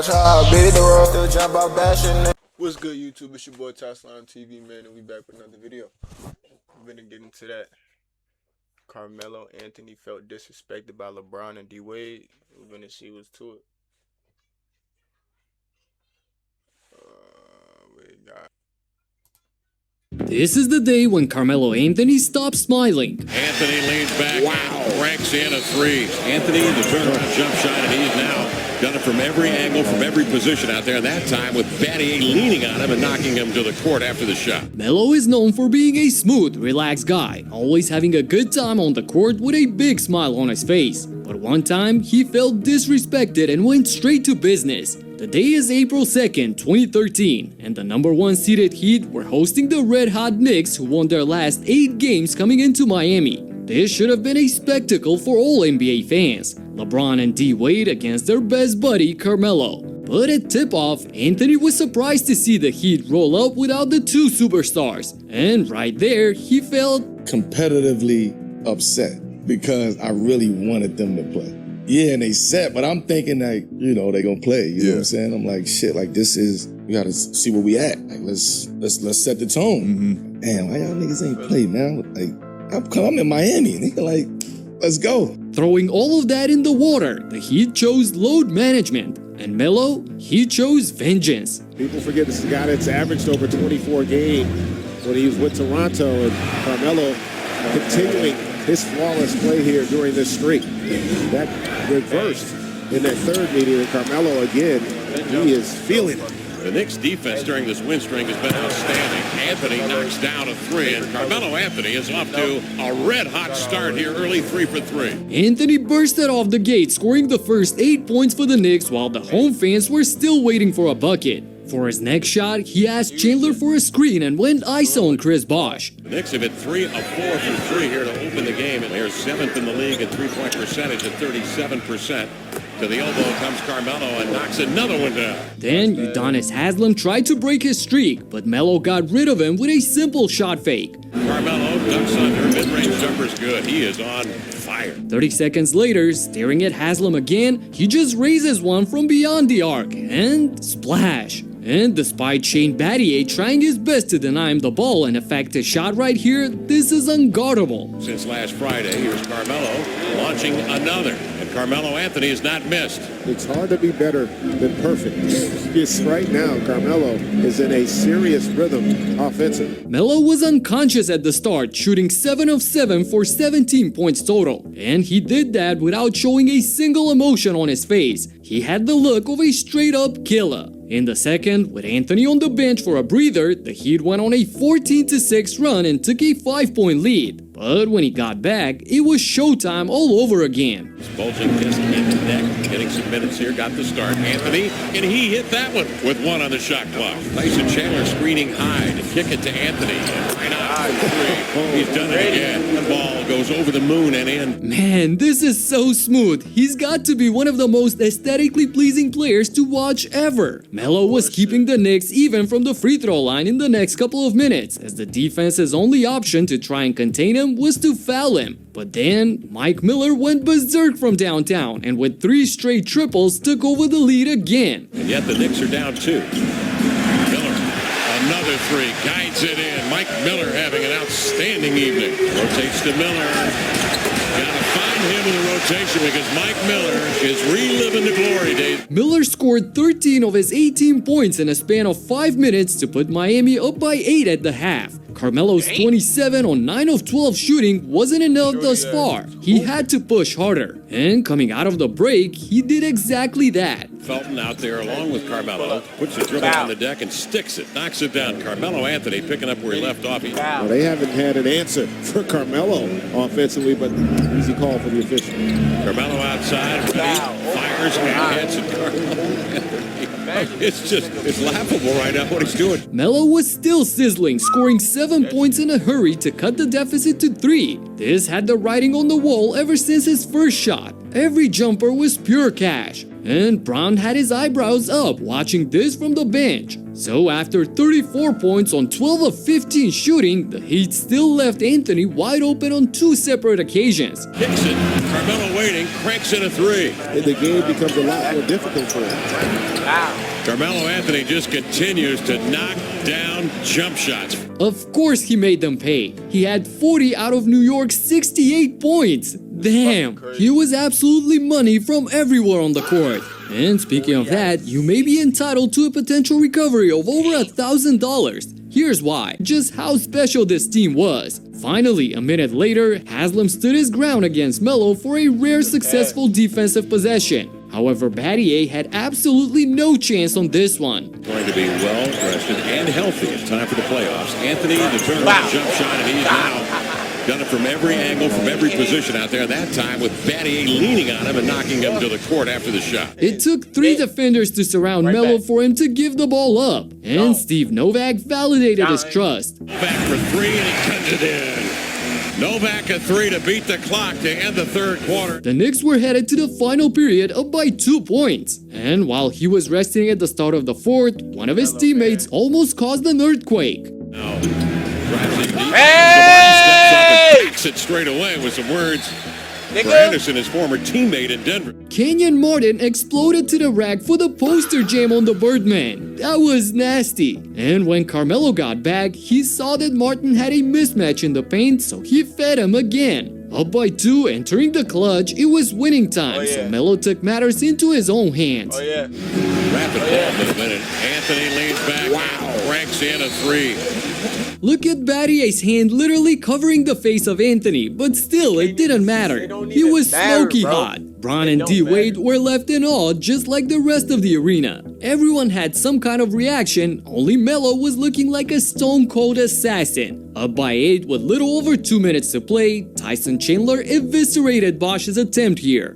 What's good, YouTube? It's your boy Tesla on TV, man, and we back with another video. We're gonna get into that. Carmelo Anthony felt disrespected by LeBron and D Wade. We're gonna see what's to it. We got. This is the day when Carmelo Anthony stops smiling. Anthony leans back and cranks in a three. Anthony, the turnaround jump shot, and he's now done it from every angle, from every position out there. And that time with Battier leaning on him and knocking him to the court after the shot. Melo is known for being a smooth, relaxed guy, always having a good time on the court with a big smile on his face. But one time, he felt disrespected and went straight to business. The day is April 2nd, 2013, and the #1 seeded Heat were hosting the red-hot Knicks, who won their last 8 games coming into Miami. This should have been a spectacle for all NBA fans. LeBron and D Wade against their best buddy Carmelo. But at tip-off, Anthony was surprised to see the Heat roll up without the 2 superstars. And right there, he felt competitively upset because I really wanted them to play. Yeah, and they set, but I'm thinking like, you know, they gonna play. You know what I'm saying? I'm like, shit, like this is, we gotta see where we at. Like let's set the tone. Damn, why y'all niggas ain't play, man? Like I'm in Miami, and they're like, let's go. Throwing all of that in the water, the Heat chose load management. And Melo, he chose vengeance. People forget this is a guy that's averaged over 24 games when he was with Toronto, and Carmelo continuing his flawless play here during this streak. That reversed in that third meeting, and Carmelo again, he is feeling it. The Knicks' defense during this win string has been outstanding. Anthony knocks down a 3, and Carmelo Anthony is off to a red-hot start here, early 3 for 3. Anthony bursted off the gate, scoring the first 8 points for the Knicks while the home fans were still waiting for a bucket. For his next shot, he asked Chandler for a screen and went ISO on Chris Bosh. The Knicks have hit 3 of 4 from 3 here to open the game, and they're 7th in the league in three-point percentage at 37%. To the elbow comes Carmelo and knocks another one down. Then Udonis Haslem tried to break his streak, but Melo got rid of him with a simple shot fake. Carmelo ducks under, mid-range jumper's good. He is on fire. 30 seconds later, staring at Haslem again, he just raises one from beyond the arc and splash. And despite Shane Battier trying his best to deny him the ball and affect his shot right here, this is unguardable. Since last Friday, here's Carmelo launching another. And Carmelo Anthony has not missed. It's hard to be better than perfect. Because right now, Carmelo is in a serious rhythm offensively. Melo was unconscious at the start, shooting 7 of 7 for 17 points total. And he did that without showing a single emotion on his face. He had the look of a straight-up killer. In the second, with Anthony on the bench for a breather, the Heat went on a 14-6 run and took a 5-point lead. But when he got back, it was showtime all over again. Bulging fist in the neck, getting some minutes here, got the start. Anthony, and he hit that one with 1 on the shot clock. Tyson Chandler screening high to kick it to Anthony. And right out for 3. He's done it again. The ball goes over the moon and in. Man, this is so smooth. He's got to be one of the most aesthetically pleasing players to watch ever. Melo was keeping the Knicks even from the free throw line in the next couple of minutes, as the defense's only option to try and contain him was to foul him. But then, Mike Miller went berserk from downtown and with 3 straight triples took over the lead again. And yet the Knicks are down 2. Miller, another 3, guides it in. Mike Miller having an outstanding evening. Rotates to Miller. Gotta find him in the rotation because Mike Miller is reliving the glory days. Miller scored 13 of his 18 points in a span of 5 minutes to put Miami up by 8 at the half. Carmelo's 27 on 9 of 12 shooting wasn't enough thus far. He had to push harder. And coming out of the break, he did exactly that. Felton out there along with Carmelo, puts the dribble on the deck and sticks it, knocks it down. Carmelo Anthony picking up where he left off. Well, they haven't had an answer for Carmelo offensively, but easy call for the official. Carmelo outside, ready, fires and hits, and Carmelo it's laughable right now what he's doing. Melo was still sizzling, scoring 7 points in a hurry to cut the deficit to 3. This had the writing on the wall ever since his first shot. Every jumper was pure cash. And Brown had his eyebrows up watching this from the bench. So after 34 points on 12 of 15 shooting, the Heat still left Anthony wide open on 2 separate occasions. Kicks it. Carmelo waiting. Cranks in a three. And the game becomes a lot more difficult for him. Carmelo Anthony just continues to knock down jump shots. Of course he made them pay. He had 40 out of New York's 68 points. Damn, he was absolutely money from everywhere on the court. And speaking of that, you may be entitled to a potential recovery of over $1,000. Here's why. Just how special this team was. Finally, a minute later, Haslam stood his ground against Melo for a rare successful defensive possession. However, Battier had absolutely no chance on this one. Going to be well rested and healthy in time for the playoffs. Anthony determined the jump shot, and he's now done it from every angle, from every position out there. That time with Battier leaning on him and knocking him to the court after the shot. It took 3 defenders to surround Melo for him to give the ball up. And Steve Novak validated his trust. Novak for 3, and he cuts it in. Novak a 3 to beat the clock to end the third quarter. The Knicks were headed to the final period up by 2 points. And while he was resting at the start of the fourth, one of his teammates almost caused an earthquake. Now, drives it deep. Steps up and backs it straight away with some words for Anderson, his former teammate in Denver. Kenyon Martin exploded to the rack for the poster jam on the Birdman. That was nasty. And when Carmelo got back, he saw that Martin had a mismatch in the paint, so he fed him again. Up by 2, entering the clutch, it was winning time, so Melo took matters into his own hands. Rapid ball for the minute. Anthony leans back. Cranks in a 3. Look at Battier's hand literally covering the face of Anthony, but still it didn't matter. He was smoky hot. Bron and D-Wade were left in awe just like the rest of the arena. Everyone had some kind of reaction, only Melo was looking like a stone-cold assassin. Up by 8 with little over 2 minutes to play, Tyson Chandler eviscerated Bosch's attempt here.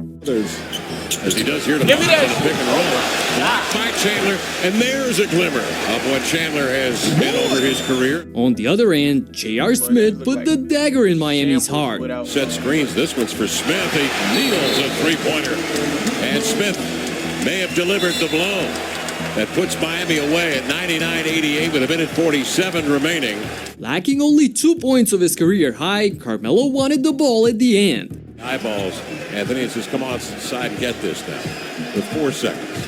As he does here to pick and roll. Blocked by Chandler, and there's a glimmer of what Chandler has been over his career. On the other end, J.R. Smith put the dagger in Miami's heart. Set screens, this one's for Smith. He needles a 3-pointer. And Smith may have delivered the blow. That puts Miami away at 99-88 with a minute 47 remaining. Lacking only 2 points of his career high, Carmelo wanted the ball at the end. Eyeballs. Anthony says, come on inside and get this now. With 4 seconds.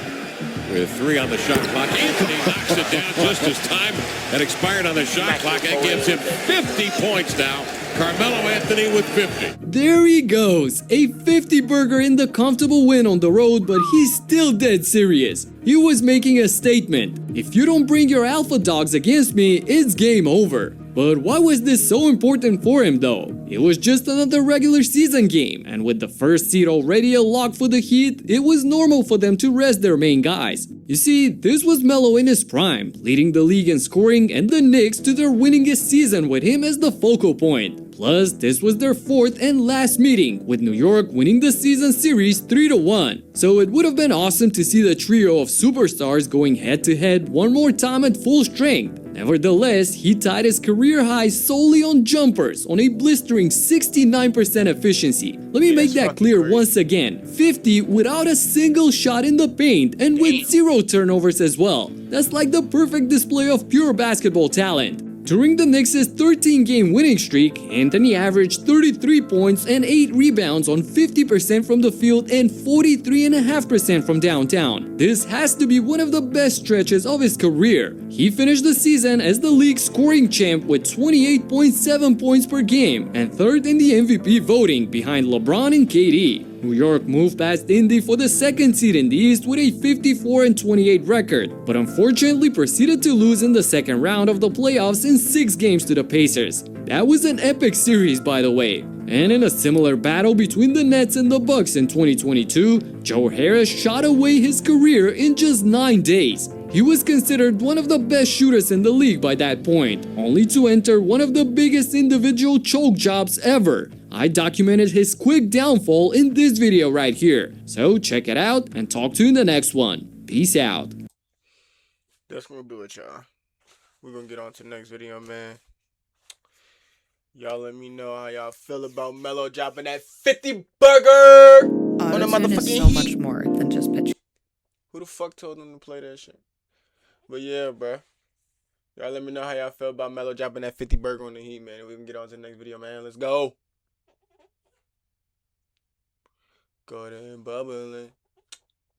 With 3 on the shot clock. Anthony knocks it down just as time had expired on the shot clock. That gives him 50 points now. Carmelo Anthony with 50. There he goes. A 50-burger in the comfortable win on the road, but he's still dead serious. He was making a statement. If you don't bring your alpha dogs against me, it's game over. But why was this so important for him though? It was just another regular season game, and with the first seed already a lock for the Heat, it was normal for them to rest their main guys. You see, this was Melo in his prime, leading the league in scoring and the Knicks to their winningest season with him as the focal point. Plus, this was their 4th and last meeting, with New York winning the season series 3-1. So it would have been awesome to see the trio of superstars going head-to-head one more time at full strength. Nevertheless, he tied his career high solely on jumpers on a blistering 69% efficiency. Let me make that clear once again. 50 without a single shot in the paint and with 0 turnovers as well. That's like the perfect display of pure basketball talent. During the Knicks' 13-game winning streak, Anthony averaged 33 points and 8 rebounds on 50% from the field and 43.5% from downtown. This has to be one of the best stretches of his career. He finished the season as the league's scoring champ with 28.7 points per game and 3rd in the MVP voting behind LeBron and KD. New York moved past Indy for the 2nd seed in the East with a 54-28 record, but unfortunately proceeded to lose in the 2nd round of the playoffs in 6 games to the Pacers. That was an epic series, by the way. And in a similar battle between the Nets and the Bucks in 2022, Joe Harris shot away his career in just 9 days. He was considered one of the best shooters in the league by that point, only to enter one of the biggest individual choke jobs ever. I documented his quick downfall in this video right here, so check it out and talk to you in the next one. Peace out. That's gonna be it, y'all. We're gonna get on to the next video, man. Y'all let me know how y'all feel about Melo dropping that 50 burger on the Auto-tune motherfucking is so Heat. much more than just pitching. Who the fuck told him to play that shit? But yeah, bro. Y'all let me know how y'all feel about Melo dropping that 50 burger on the Heat, man. And we can get on to the next video, man. Let's go. Golden bubbling.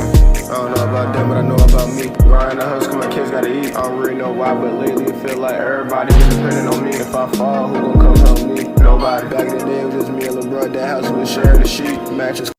I don't know about them, but I know about me. Grind the hustle, my kids gotta eat. I don't really know why, but lately it feel like everybody been depending on me. If I fall, who gon' come help me? Nobody. Back in the day, it was just me and Lebron. That house was sharing the sheet. Matches.